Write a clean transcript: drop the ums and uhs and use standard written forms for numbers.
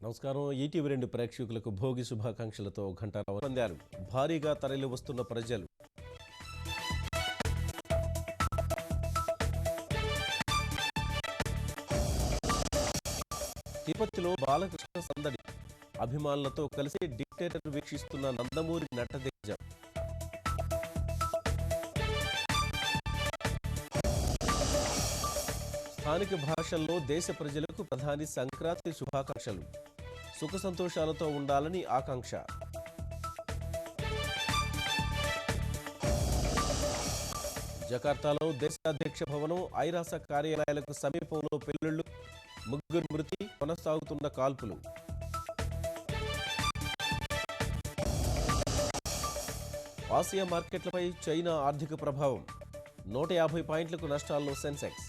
నమస్కారం. ఈటీవీ 2 ప్రేక్షకులకు భోగి శుభాకాంక్షలతో ఘంటారావు పొందారు. భారీగా తరలి వస్తున్న ప్రజలు. తిరుపతిలో బాలకృష్ణ సందడి. అభిమానులతో కలిసి డిక్టేటర్ వీక్షిస్తున్న నందమూరి నటదిగ్గజం. స్థానిక భాషల్లో దేశ ప్రజలకు ప్రధాని సంక్రాంతి శుభాకాంక్షలు. సుఖ సంతోషాలతో ఉండాలని ఆకాంక్ష. జకార్తాలో దేశాధ్యక్ష భవనం, ఐరాస కార్యాలయాలకు సమీపంలో పెళ్లిళ్లు, ముగ్గురు మృతి, కొనసాగుతున్న కాల్పులు. ఆసియా మార్కెట్లపై చైనా ఆర్థిక ప్రభావం. 150 పాయింట్లకు నష్టాల్లో సెన్సెక్స్.